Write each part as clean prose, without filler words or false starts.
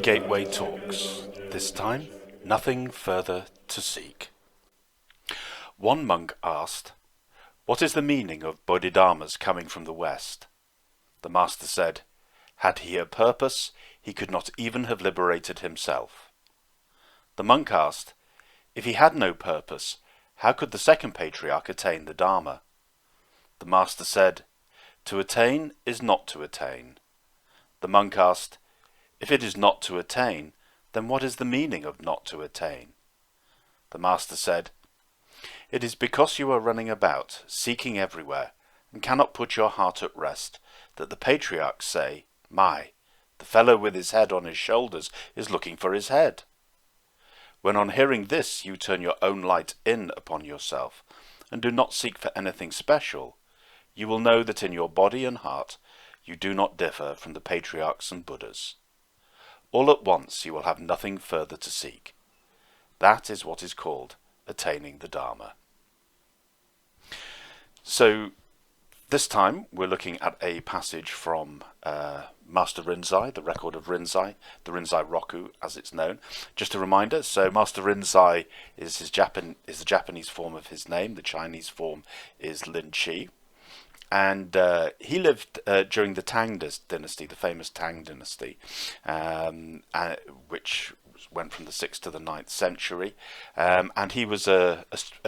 Gateway Talks. This time, nothing further to seek. One monk asked, "What is the meaning of Bodhidharma's coming from the West?" The master said, "Had he a purpose, he could not even have liberated himself." The monk asked, "If he had no purpose, how could the second patriarch attain the Dharma?" The master said, "To attain is not to attain." The monk asked, "If it is not to attain, then what is the meaning of not to attain?" The master said, "It is because you are running about, seeking everywhere, and cannot put your heart at rest, that the patriarchs say, 'My, the fellow with his head on his shoulders is looking for his head.' When on hearing this you turn your own light in upon yourself, and do not seek for anything special, you will know that in your body and heart you do not differ from the patriarchs and Buddhas. All at once you will have nothing further to seek. That is what is called attaining the Dharma." So this time we're looking at a passage from Master Rinzai, the record of Rinzai, the Rinzai Roku as it's known. Just a reminder, so Master Rinzai is the Japanese form of his name, the Chinese form is Lin Chi. And he lived during the Tang dynasty, the famous Tang dynasty, which went from the 6th to the 9th century. And he was a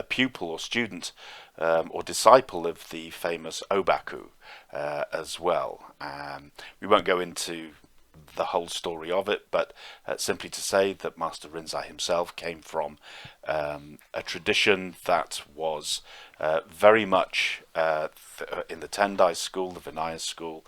pupil or student or disciple of the famous Obaku as well. We won't go into the whole story of it, but simply to say that Master Rinzai himself came from a tradition that was very much in the Tendai school, the Vinaya school.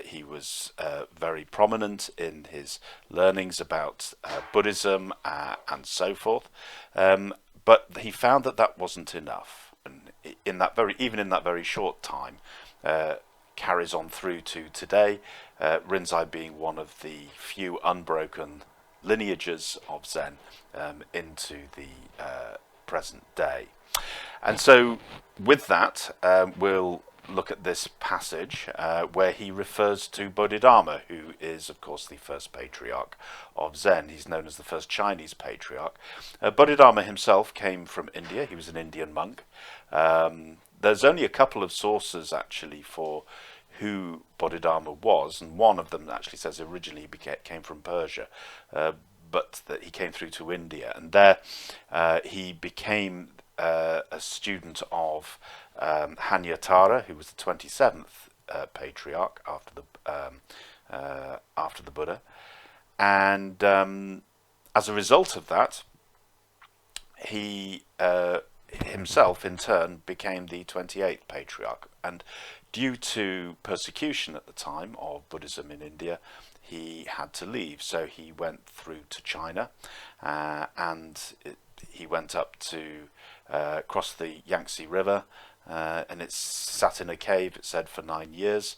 He was very prominent in his learnings about Buddhism and so forth, but he found that that wasn't enough, and even in that very short time, carries on through to today, Rinzai being one of the few unbroken lineages of Zen into the present day. And so with that, we'll look at this passage where he refers to Bodhidharma, who is of course the first patriarch of Zen. He's known as the first Chinese patriarch. Bodhidharma himself came from India. He was an Indian monk. There's only a couple of sources actually for who Bodhidharma was, and one of them actually says originally he came from Persia, but that he came through to India, and there he became a student of Hanyatara, who was the 27th patriarch after the Buddha, and as a result of that, he himself in turn became the 28th patriarch, and due to persecution at the time of Buddhism in India, he had to leave. So he went through to China, and he went up to cross the Yangtze River, and it sat in a cave, it said, for 9 years.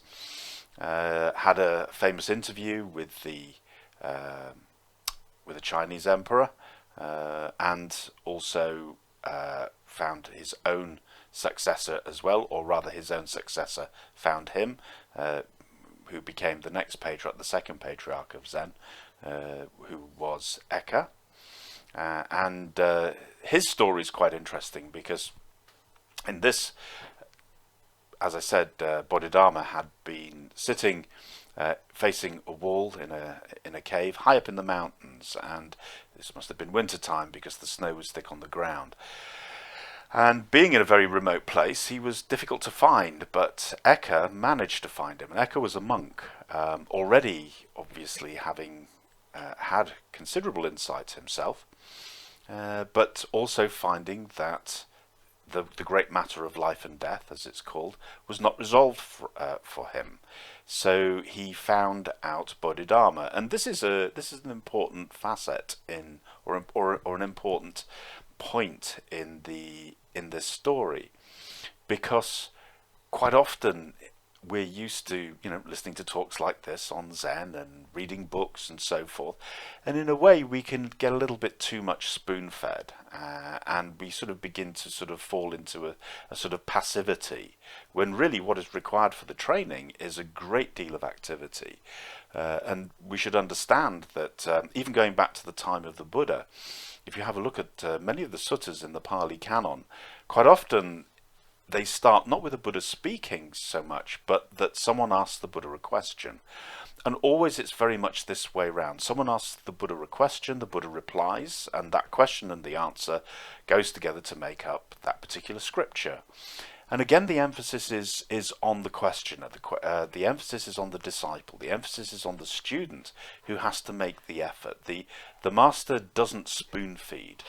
Had a famous interview with the Chinese emperor, and also found his own successor as well, or rather his own successor found him, who became the next patriarch, the second patriarch of Zen, who was Eka. And his story is quite interesting because in this, as I said, Bodhidharma had been sitting facing a wall in a cave high up in the mountains, and this must have been winter time because the snow was thick on the ground. And being in a very remote place, he was difficult to find, but Eka managed to find him. And Eka was a monk, already obviously having had considerable insight himself, but also finding that the great matter of life and death, as it's called, was not resolved for him. So he found out Bodhidharma, and this is an important facet or an important point in this story, because quite often we're used to, listening to talks like this on Zen and reading books and so forth. And in a way, we can get a little bit too much spoon-fed, and we sort of begin to sort of fall into a sort of passivity, when really what is required for the training is a great deal of activity. And we should understand that even going back to the time of the Buddha, if you have a look at many of the suttas in the Pali Canon, quite often they start not with the Buddha speaking so much, but that someone asks the Buddha a question. And always it's very much this way round. Someone asks the Buddha a question, the Buddha replies, and that question and the answer goes together to make up that particular scripture. And again, the emphasis is on the questioner, the emphasis is on the disciple, the emphasis is on the student who has to make the effort. The master doesn't spoon feed.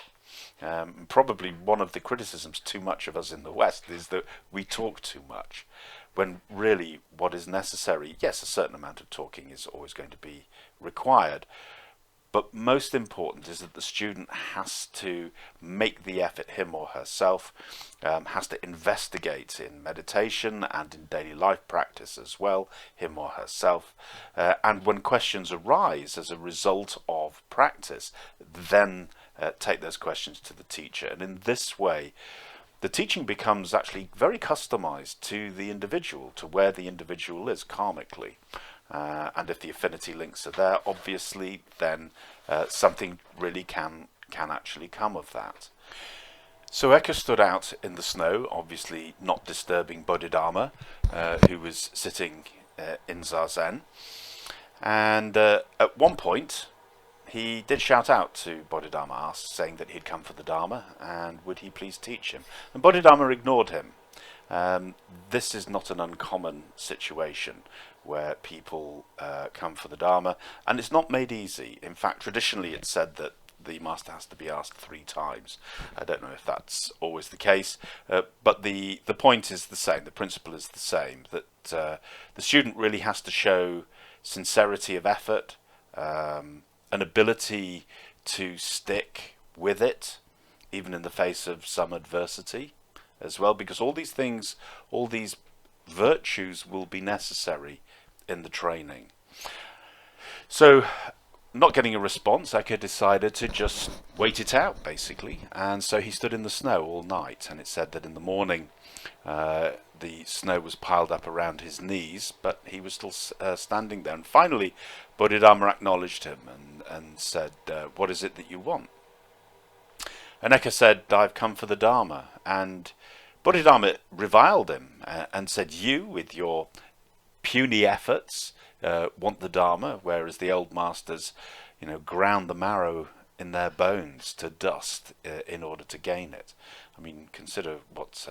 Probably one of the criticisms too much of us in the West is that we talk too much, when really what is necessary, yes, a certain amount of talking is always going to be required, but most important is that the student has to make the effort, him or herself, has to investigate in meditation and in daily life practice as well, him or herself. And when questions arise as a result of practice, then take those questions to the teacher. And in this way, the teaching becomes actually very customized to the individual, to where the individual is karmically. And if the affinity links are there, obviously, then something really can actually come of that. So Eka stood out in the snow, obviously not disturbing Bodhidharma, who was sitting in Zazen. And at one point, he did shout out to Bodhidharma, saying that he'd come for the Dharma, and would he please teach him. And Bodhidharma ignored him. This is not an uncommon situation where people come for the Dharma, and it's not made easy. In fact, traditionally it's said that the master has to be asked 3 times. I don't know if that's always the case, but the point is the same, the principle is the same, that the student really has to show sincerity of effort, an ability to stick with it, even in the face of some adversity as well, because all these things, all these virtues will be necessary in the training. So, not getting a response, Eka decided to just wait it out, basically. And so he stood in the snow all night, and it said that in the morning the snow was piled up around his knees, but he was still standing there. And finally, Bodhidharma acknowledged him and said, what is it that you want? And Eka said, I've come for the Dharma. And Bodhidharma reviled him and said, you, with your puny efforts, want the Dharma, whereas the old masters, ground the marrow in their bones to dust in order to gain it. I mean, consider what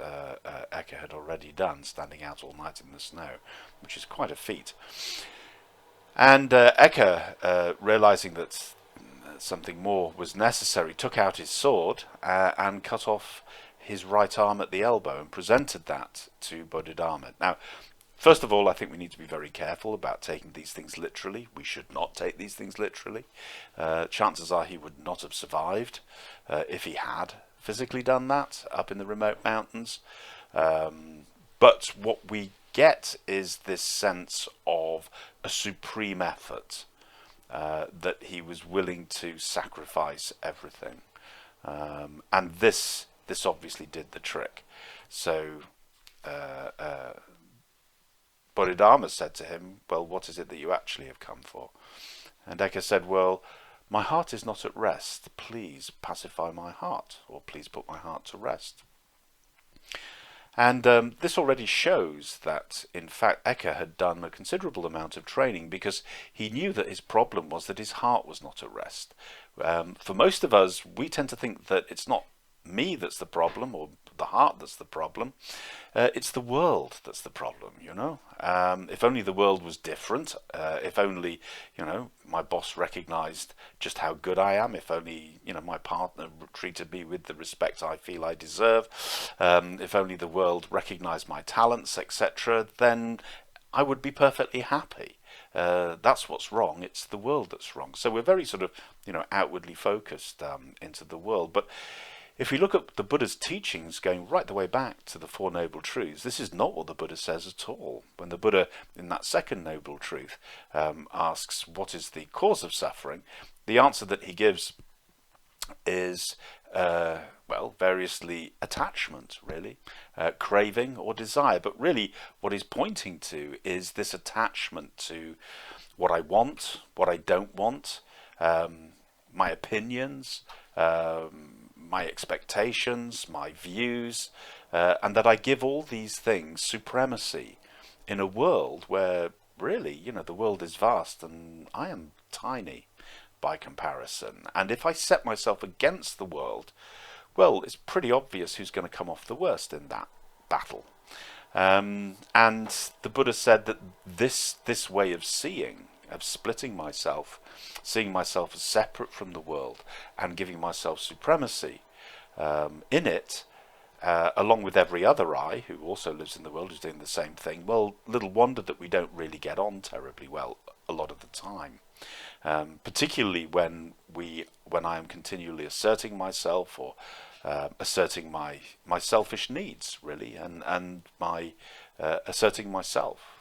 Eka had already done, standing out all night in the snow, which is quite a feat. And Eka, realizing that something more was necessary, took out his sword and cut off his right arm at the elbow and presented that to Bodhidharma. Now, first of all, I think we need to be very careful about taking these things literally. We should not take these things literally. Chances are he would not have survived if he had physically done that up in the remote mountains. But what we get is this sense of a supreme effort, that he was willing to sacrifice everything. And this obviously did the trick. So Bodhidharma said to him, well, what is it that you actually have come for? And Eka said, well, my heart is not at rest. Please pacify my heart, or please put my heart to rest. And this already shows that, in fact, Eka had done a considerable amount of training, because he knew that his problem was that his heart was not at rest. For most of us, we tend to think that it's not me that's the problem, or the heart that's the problem. It's the world that's the problem, If only the world was different, if only, my boss recognized just how good I am, if only, my partner treated me with the respect I feel I deserve, if only the world recognized my talents, etc., then I would be perfectly happy. That's what's wrong. It's the world that's wrong. So we're very sort of, outwardly focused into the world. But if we look at the Buddha's teachings going right the way back to the Four Noble Truths, this is not what the Buddha says at all. When the Buddha, in that second Noble Truth, asks what is the cause of suffering, the answer that he gives is, well, variously attachment, really, craving or desire. But really what he's pointing to is this attachment to what I want, what I don't want, my opinions, my expectations, my views, and that I give all these things supremacy in a world where really, the world is vast and I am tiny by comparison. And if I set myself against the world, well, it's pretty obvious who's going to come off the worst in that battle. And the Buddha said that this way of seeing, of splitting myself, seeing myself as separate from the world and giving myself supremacy in it, along with every other I who also lives in the world who's doing the same thing, well, little wonder that we don't really get on terribly well a lot of the time. Particularly when I am continually asserting myself or asserting my selfish needs, really, and my asserting myself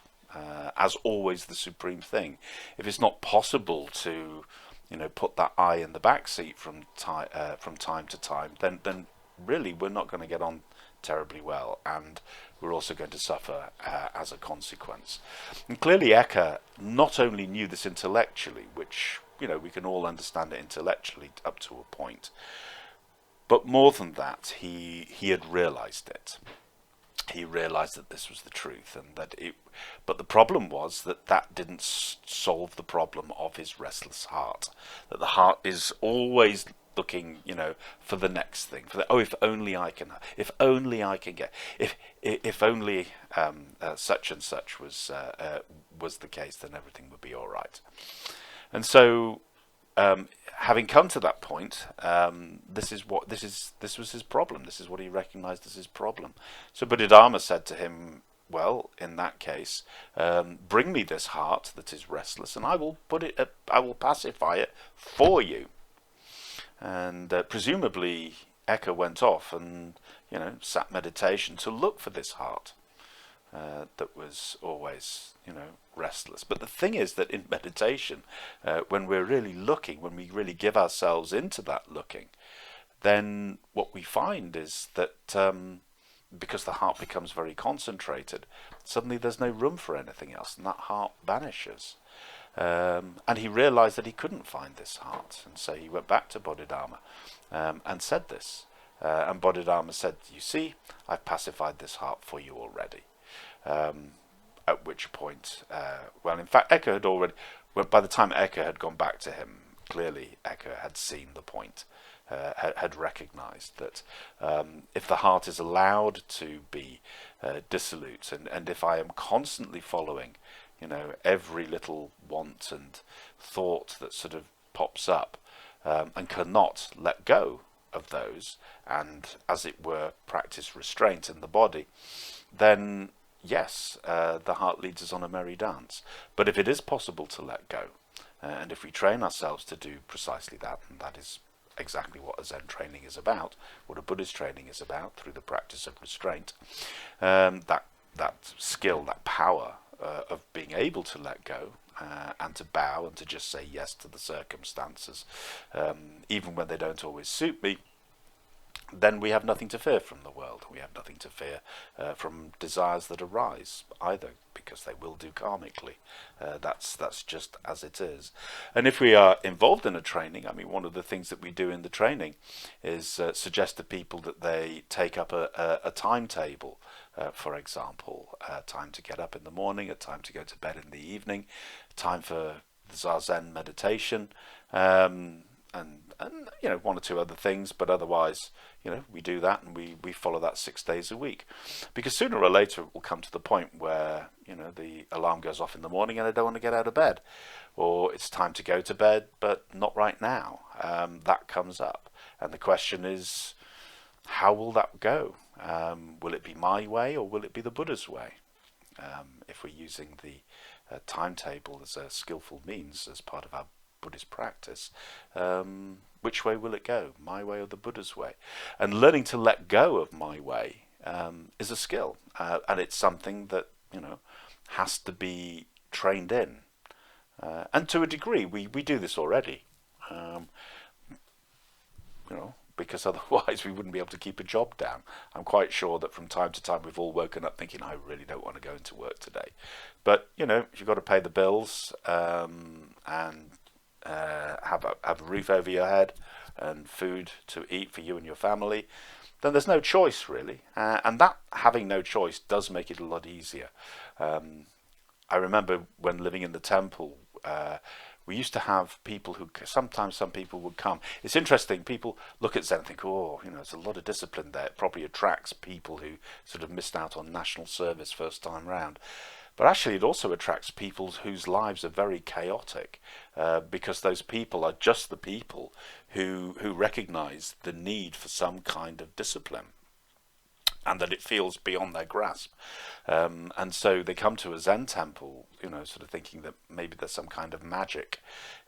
as always the supreme thing. If it's not possible to, put that I in the back seat from time to time, then really we're not going to get on terribly well, and we're also going to suffer as a consequence. And clearly Eckhart not only knew this intellectually, which we can all understand it intellectually up to a point, but more than that, he had realized it. He realized that this was the truth, and but the problem was that didn't solve the problem of his restless heart. That the heart is always looking, for the next thing. If only I can get. If only such and such was the case, then everything would be all right. And so, having come to that point, this was his problem. This is what he recognized as his problem. So Bodhidharma said to him, well, in that case, bring me this heart that is restless, and I will pacify it for you. And presumably Eckhart went off and sat meditation to look for this heart that was always restless. But the thing is that in meditation, when we're really looking, when we really give ourselves into that looking, then what we find is that because the heart becomes very concentrated, suddenly there's no room for anything else, and that heart vanishes. And he realized that he couldn't find this heart, and so he went back to Bodhidharma and said this. And Bodhidharma said, you see, I've pacified this heart for you already. At which point, well, in fact, Eckhart had already, by the time Eckhart had gone back to him, clearly Eckhart had seen the point, had recognized that if the heart is allowed to be dissolute, and if I am constantly following every little want and thought that sort of pops up, and cannot let go of those, and as it were practice restraint in the body, then yes, the heart leads us on a merry dance. But if it is possible to let go, and if we train ourselves to do precisely that, and that is exactly what a Zen training is about, what a Buddhist training is about, through the practice of restraint, that skill, that power of being able to let go and to bow and to just say yes to the circumstances, even when they don't always suit me, then we have nothing to fear from the world. We have nothing to fear from desires that arise either, because they will do karmically. That's just as it is. And if we are involved in a training, I mean, one of the things that we do in the training is suggest to people that they take up a timetable. For example, a time to get up in the morning, a time to go to bed in the evening, time for the Zazen meditation, and one or two other things, but otherwise, we do that, and we follow that 6 days a week, because sooner or later it will come to the point where the alarm goes off in the morning and I don't want to get out of bed, or it's time to go to bed, but not right now. That comes up, and the question is, how will that go? Will it be my way, or will it be the Buddha's way? If we're using the timetable as a skillful means as part of our Buddhist practice, which way will it go? My way or the Buddha's way? And learning to let go of my way is a skill, and it's something that has to be trained in. And to a degree, we do this already. Because otherwise we wouldn't be able to keep a job down. I'm quite sure that from time to time we've all woken up thinking, I really don't want to go into work today. But, if you've got to pay the bills and have a roof over your head and food to eat for you and your family, then there's no choice really. And that having no choice does make it a lot easier. I remember when living in the temple, we used to have people who, sometimes some people would come. It's interesting, people look at Zen and think, there's a lot of discipline there. It probably attracts people who sort of missed out on national service first time round. But actually it also attracts people whose lives are very chaotic, because those people are just the people who recognize the need for some kind of discipline, and that it feels beyond their grasp. And so they come to a Zen temple, sort of thinking that maybe there's some kind of magic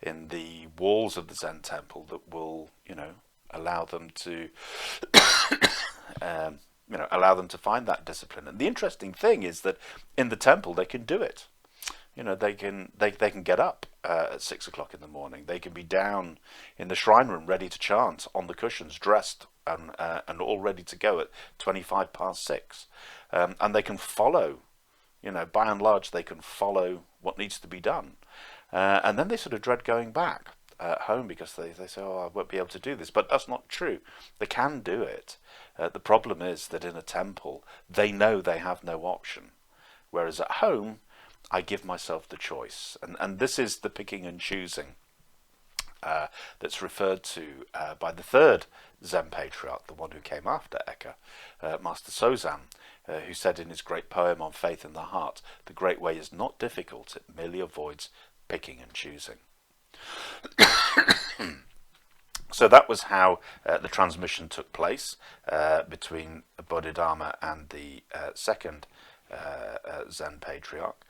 in the walls of the Zen temple that will, allow them to, allow them to find that discipline. And the interesting thing is that in the temple they can do it. They can get up at 6 o'clock in the morning. They can be down in the shrine room ready to chant on the cushions, dressed and all ready to go at 25 past 6. And they can follow, by and large, they can follow what needs to be done. And then they sort of dread going back home because they say, I won't be able to do this. But that's not true. They can do it. The problem is that in a temple, they know they have no option. Whereas at home, I give myself the choice. And this is the picking and choosing that's referred to by the third Zen patriarch, the one who came after Eka, Master Sozan, who said in his great poem on faith in the heart, the great way is not difficult, it merely avoids picking and choosing. So that was how the transmission took place between Bodhidharma and the second Zen patriarch.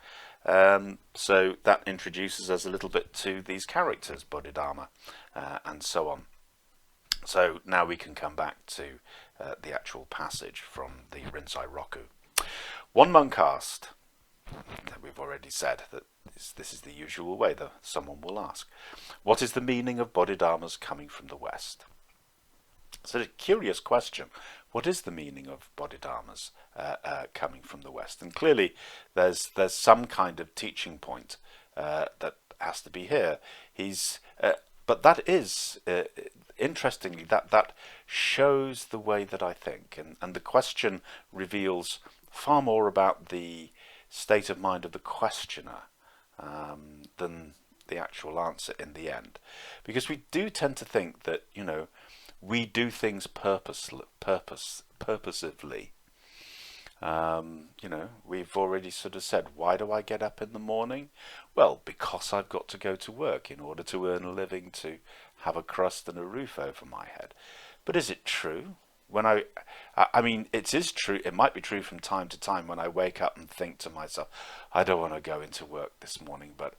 So that introduces us a little bit to these characters, Bodhidharma, and so on. So now we can come back to the actual passage from the Rinzai Roku. One monk asked, we've already said that this is the usual way that someone will ask, what is the meaning of Bodhidharma's coming from the West? It's a curious question. What is the meaning of Bodhidharma's coming from the West? And clearly there's some kind of teaching point that has to be here. But that is, interestingly, that shows the way that I think. And the question reveals far more about the state of mind of the questioner than the actual answer in the end. Because we do tend to think that, we do things purposively. We've already sort of said, why do I get up in the morning? Well, because I've got to go to work in order to earn a living, to have a crust and a roof over my head. But is it true? When I mean, it is true. It might be true from time to time when I wake up and think to myself, I don't want to go into work this morning, but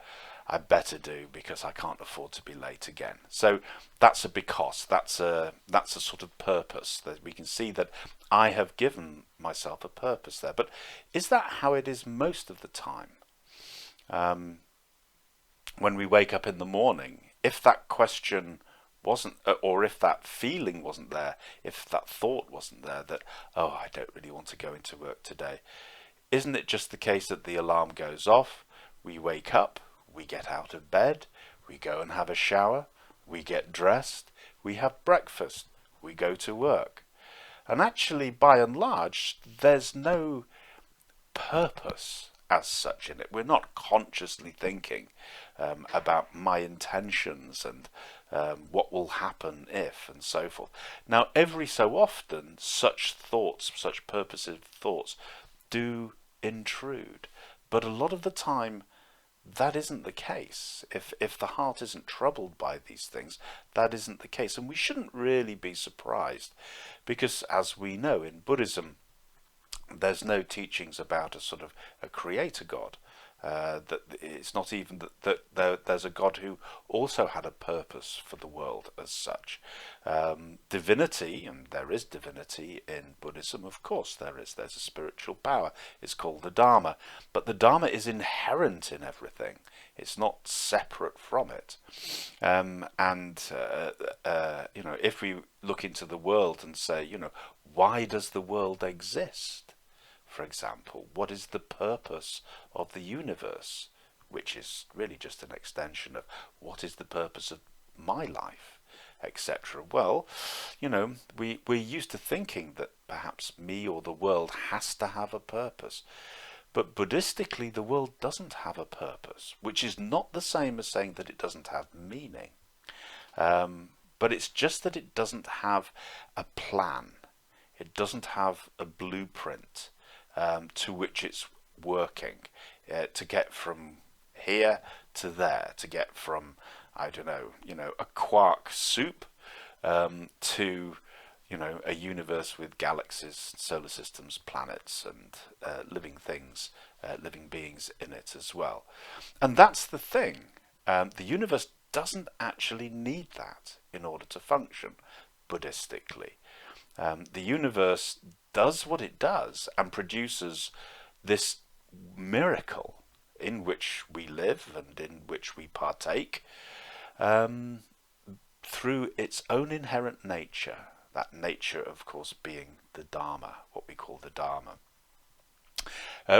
I better do because I can't afford to be late again. So that's a because. That's a sort of purpose that we can see that I have given myself a purpose there. But is that how it is most of the time? When we wake up in the morning, if that question wasn't, or if that feeling wasn't there, if that thought wasn't there that, I don't really want to go into work today, isn't it just the case that the alarm goes off, we wake up, we get out of bed, we go and have a shower, we get dressed, we have breakfast, we go to work. And actually, by and large, there's no purpose as such in it. We're not consciously thinking about my intentions and what will happen if, and so forth. Now, every so often, such thoughts, such purposive thoughts, do intrude. But a lot of the time, that isn't the case. If the heart isn't troubled by these things, that isn't the case. And we shouldn't really be surprised, because as we know in Buddhism, there's no teachings about a sort of a creator God. That it's not even there's a God who also had a purpose for the world as such. Divinity, and there is divinity in Buddhism, of course there is. There's a spiritual power. It's called the Dharma. But the Dharma is inherent in everything. It's not separate from it. If we look into the world and say, why does the world exist? For example, what is the purpose of the universe? Which is really just an extension of what is the purpose of my life, etc. Well, we're used to thinking that perhaps me or the world has to have a purpose. But Buddhistically, the world doesn't have a purpose, which is not the same as saying that it doesn't have meaning. But it's just that it doesn't have a plan. It doesn't have a blueprint to which it's working to get from here to there, to get from, I don't know, a quark soup to, a universe with galaxies, solar systems, planets, and living things, living beings in it as well. And that's the thing. The universe doesn't actually need that in order to function Buddhistically. The universe does what it does and produces this miracle in which we live and in which we partake through its own inherent nature. That nature, of course, being the Dharma, what we call the Dharma.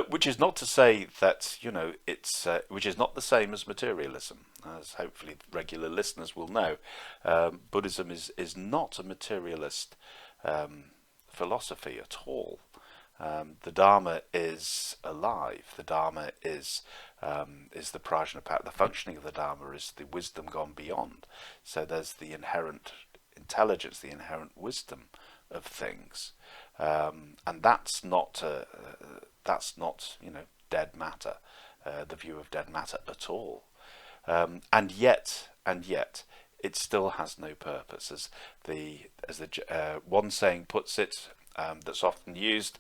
Which is not to say that, it's which is not the same as materialism, as hopefully regular listeners will know. Buddhism is not a materialist philosophy at all. The Dharma is alive. The Dharma is the prajnapada. The functioning of the Dharma is the wisdom gone beyond. So there's the inherent intelligence, the inherent wisdom of things, and that's not dead matter, the view of dead matter at all. And yet, it still has no purpose, as the one saying puts it, that's often used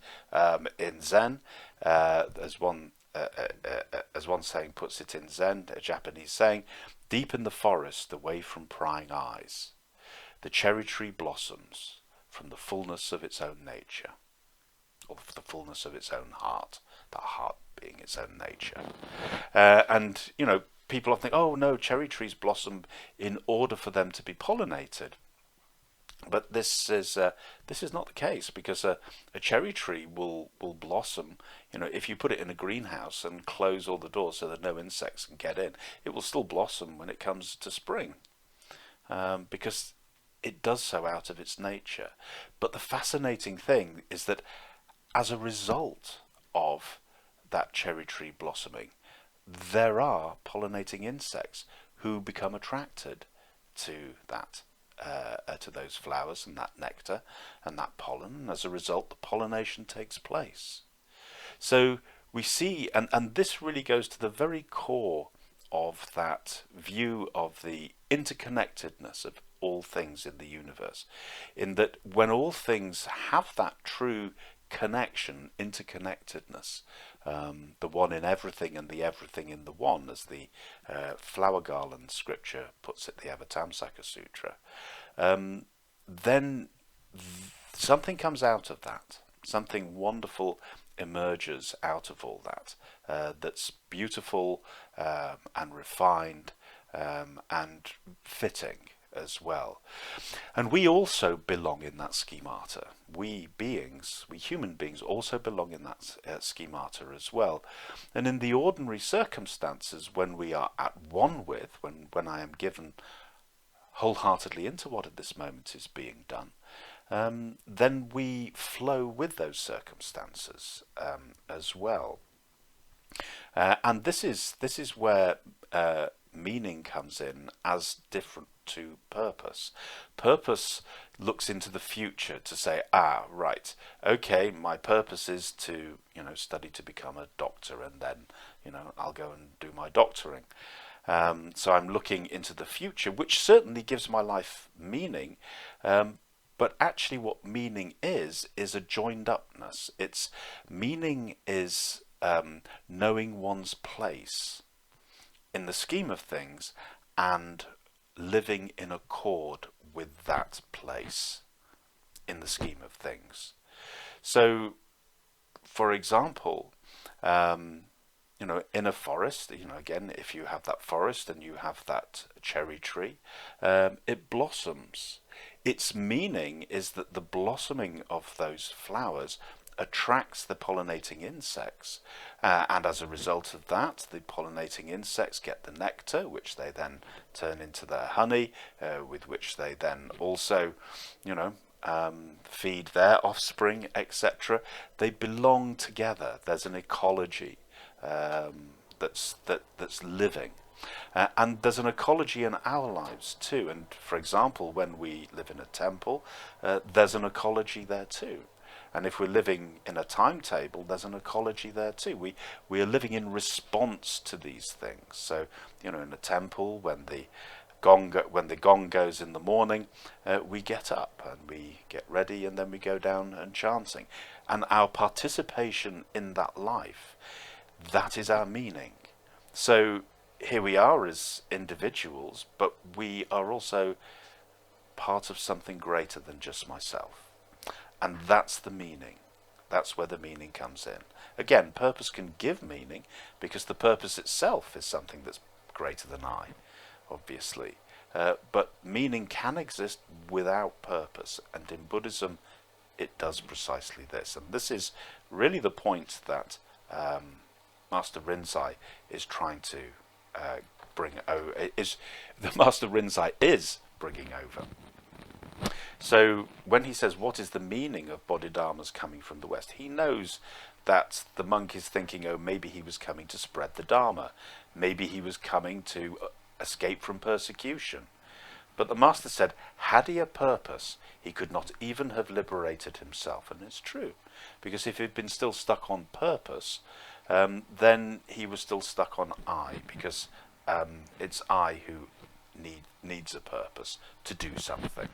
in Zen, as one saying puts it in Zen, a Japanese saying, "Deep in the forest, away from prying eyes, the cherry tree blossoms from the fullness of its own nature," or the fullness of its own heart, that heart being its own nature. And people often think, oh no, cherry trees blossom in order for them to be pollinated. But this is not the case, because a cherry tree will blossom. If you put it in a greenhouse and close all the doors so that no insects can get in, it will still blossom when it comes to spring, because it does so out of its nature. But the fascinating thing is that as a result of that cherry tree blossoming, there are pollinating insects who become attracted to that, to those flowers and that nectar and that pollen. And as a result, the pollination takes place. So we see, and this really goes to the very core of that view of the interconnectedness of all things in the universe, in that when all things have that true connection, interconnectedness, the one in everything and the everything in the one, as the flower garland scripture puts it, the Avatamsaka Sutra, then something comes out of that. Something wonderful emerges out of all that, that's beautiful and refined and fitting as well. And we also belong in that schemata. We human beings also belong in that schemata as well. And in the ordinary circumstances, when we are at one with, when I am given wholeheartedly into what at this moment is being done, then we flow with those circumstances as well. And this is where meaning comes in as different to purpose. Purpose looks into the future to say, right, okay, my purpose is to, study to become a doctor, and then, I'll go and do my doctoring. So I'm looking into the future, which certainly gives my life meaning. But actually what meaning is a joined upness. Meaning is knowing one's place in the scheme of things and living in accord with that place in the scheme of things. So, for example, in a forest, again, if you have that forest and you have that cherry tree, it blossoms. Its meaning is that the blossoming of those flowers attracts the pollinating insects, and as a result of that, the pollinating insects get the nectar, which they then turn into their honey, with which they then also, feed their offspring, etc. They belong together. There's an ecology that's living. And there's an ecology in our lives too. And for example, when we live in a temple, there's an ecology there too. And if we're living in a timetable, there's an ecology there too. We are living in response to these things. So, in a temple, when the gong goes in the morning, we get up and we get ready, and then we go down and chanting. And our participation in that life, that is our meaning. So here we are as individuals, but we are also part of something greater than just myself. And that's the meaning. That's where the meaning comes in. Again, purpose can give meaning because the purpose itself is something that's greater than I, obviously. But meaning can exist without purpose. And in Buddhism, it does precisely this. And this is really the point that Master Rinzai is trying to bring over. The Master Rinzai is bringing over. So when he says, what is the meaning of Bodhidharma's coming from the West? He knows that the monk is thinking, maybe he was coming to spread the Dharma. Maybe he was coming to escape from persecution. But the Master said, had he a purpose, he could not even have liberated himself. And it's true, because if he'd been still stuck on purpose, then he was still stuck on I, because it's I who needs a purpose to do something.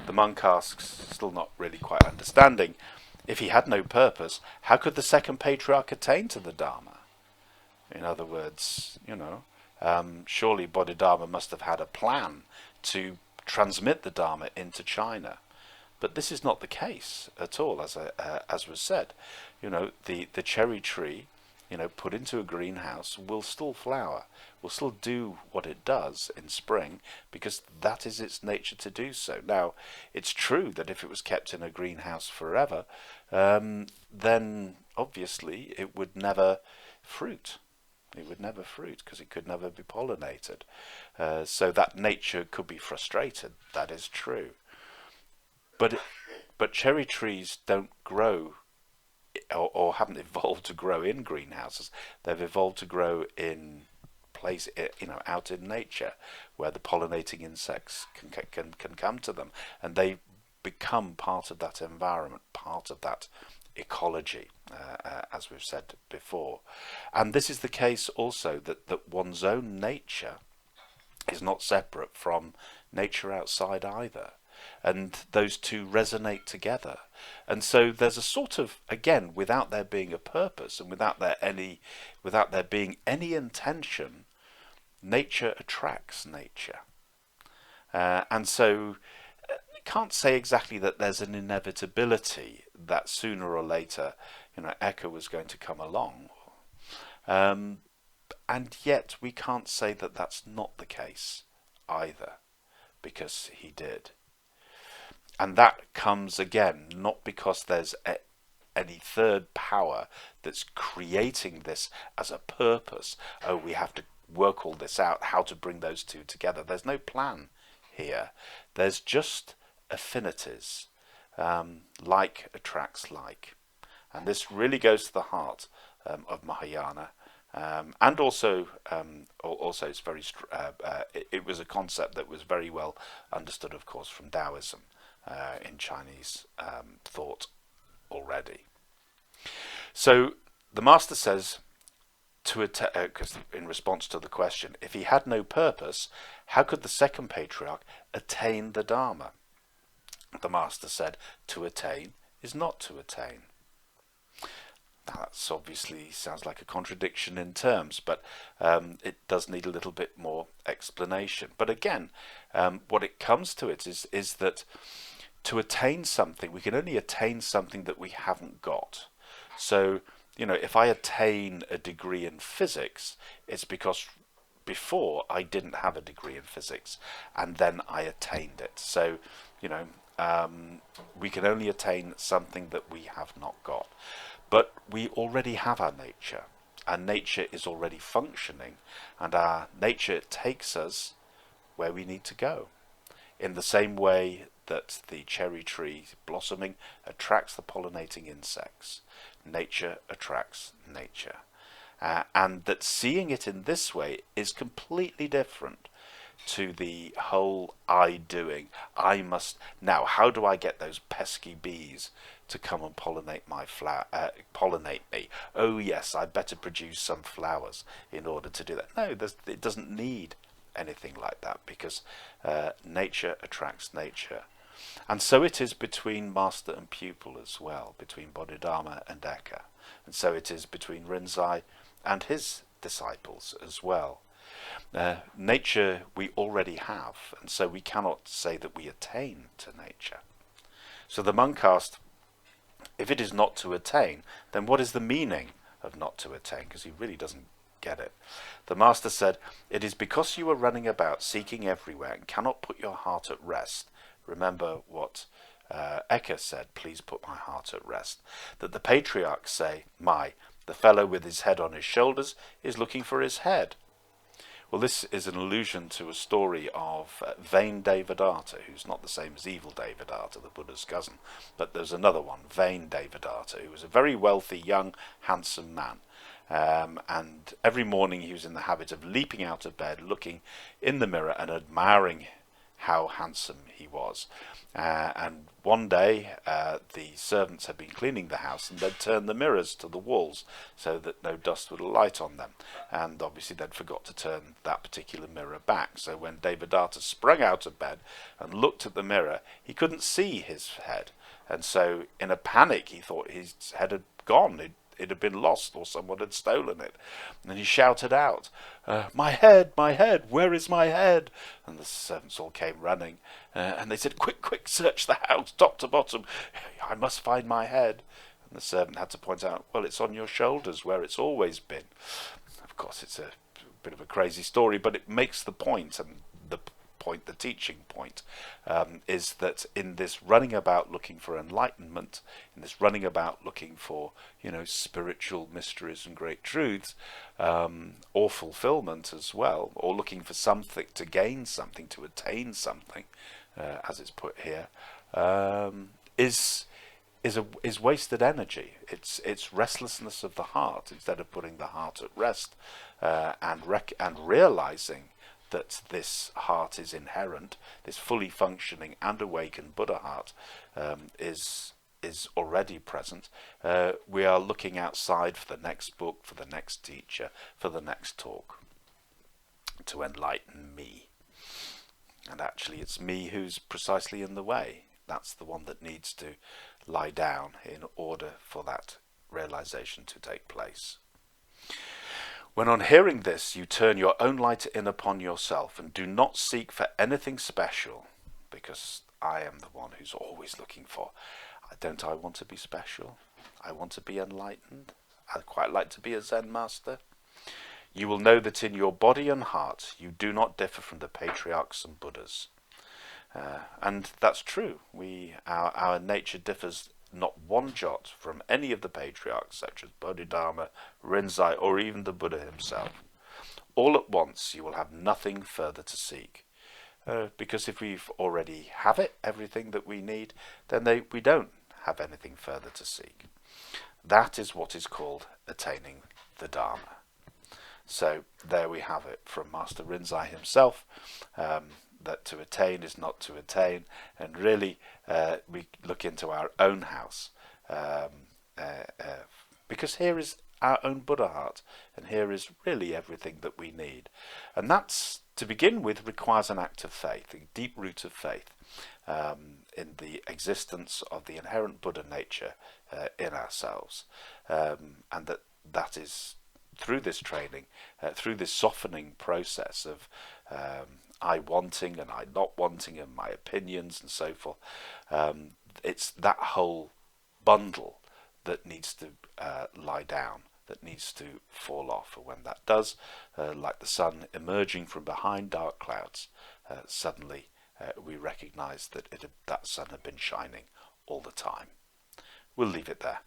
The monk asks, still not really quite understanding, if he had no purpose, how could the second patriarch attain to the Dharma? In other words, surely Bodhidharma must have had a plan to transmit the Dharma into China. But this is not the case at all, as was said. The cherry tree, put into a greenhouse, will still flower, will still do what it does in spring, because that is its nature to do so. Now, it's true that if it was kept in a greenhouse forever, then obviously it would never fruit. It would never fruit because it could never be pollinated. So that nature could be frustrated. That is true. But cherry trees don't grow or haven't evolved to grow in greenhouses. They've evolved to grow in out in nature, where the pollinating insects can come to them, and they become part of that environment, part of that ecology, as we've said before. And this is the case also that one's own nature is not separate from nature outside either. And those two resonate together. And so there's a sort of, again, without there being a purpose and without there being any intention, nature attracts nature. And so you can't say exactly that there's an inevitability that sooner or later, Eka was going to come along. And yet we can't say that that's not the case either, because he did. And that comes again, not because there's any third power that's creating this as a purpose. We have to work all this out, how to bring those two together. There's no plan here. There's just affinities. Like attracts like. And this really goes to the heart of Mahayana. And also it's very. It was a concept that was very well understood, of course, from Taoism in Chinese thought already. So the Master says, because in response to the question, if he had no purpose, how could the second patriarch attain the Dharma? The Master said, to attain is not to attain. Now, that's obviously sounds like a contradiction in terms, but it does need a little bit more explanation. But again, what it comes to it is that to attain something, we can only attain something that we haven't got. So, if I attain a degree in physics, it's because before I didn't have a degree in physics, and then I attained it. So, we can only attain something that we have not got. But we already have our nature. Our nature is already functioning, and our nature takes us where we need to go. In the same way that the cherry tree blossoming attracts the pollinating insects, nature attracts nature. And that seeing it in this way is completely different to the whole I doing. I must now. How do I get those pesky bees to come and pollinate my flower? Pollinate me. Oh yes, I better produce some flowers in order to do that. No, it doesn't need anything like that, because nature attracts nature. And so it is between master and pupil as well, between Bodhidharma and Eka. And so it is between Rinzai and his disciples as well. Nature we already have, and so we cannot say that we attain to nature. So the monk asked, if it is not to attain, then what is the meaning of not to attain? Because he really doesn't get it. The master said, it is because you are running about seeking everywhere and cannot put your heart at rest. Remember what Eka said, please put my heart at rest. That the patriarchs say, the fellow with his head on his shoulders is looking for his head. Well, this is an allusion to a story of vain Devadatta, who's not the same as evil Devadatta, the Buddha's cousin, but there's another one, vain Devadatta, who was a very wealthy, young, handsome man. And every morning he was in the habit of leaping out of bed, looking in the mirror and admiring how handsome he was. And one day the servants had been cleaning the house, and they'd turned the mirrors to the walls so that no dust would alight on them. And obviously they'd forgot to turn that particular mirror back. So when Devadatta sprung out of bed and looked at the mirror, he couldn't see his head. And so in a panic he thought his head had gone. It had been lost, or someone had stolen it. And he shouted out, my head, where is my head? And the servants all came running, and they said, quick, search the house, top to bottom. I must find my head. And the servant had to point out, well, it's on your shoulders, where it's always been. Of course, it's a bit of a crazy story, but it makes the point, and the teaching point, is that in this running about looking for enlightenment, in this running about looking for, spiritual mysteries and great truths, or fulfillment as well, or looking for something, to gain something, to attain something, as it's put here, is wasted energy. It's restlessness of the heart, instead of putting the heart at rest, and realizing that this heart is inherent, this fully functioning and awakened Buddha heart is already present. We are looking outside for the next book, for the next teacher, for the next talk, to enlighten me. And actually it's me who's precisely in the way. That's the one that needs to lie down in order for that realization to take place. When on hearing this, you turn your own light in upon yourself and do not seek for anything special, because I am the one who's always looking for, don't I want to be special? I want to be enlightened. I'd quite like to be a Zen master. You will know that in your body and heart you do not differ from the patriarchs and Buddhas. And that's true. Our nature differs not one jot from any of the patriarchs, such as Bodhidharma, Rinzai, or even the Buddha himself. All at once you will have nothing further to seek. Because if we've already have it, everything that we need, then we don't have anything further to seek. That is what is called attaining the Dharma. So there we have it from Master Rinzai himself, that to attain is not to attain, and really we look into our own house, because here is our own Buddha heart, and here is really everything that we need. And that's, to begin with, requires an act of faith, a deep root of faith. in the existence of the inherent Buddha nature in ourselves, and that is through this training, through this softening process of I wanting and I not wanting and my opinions and so forth. It's that whole bundle that needs to lie down, that needs to fall off. And when that does, like the sun emerging from behind dark clouds, suddenly we recognize that that sun had been shining all the time. We'll leave it there.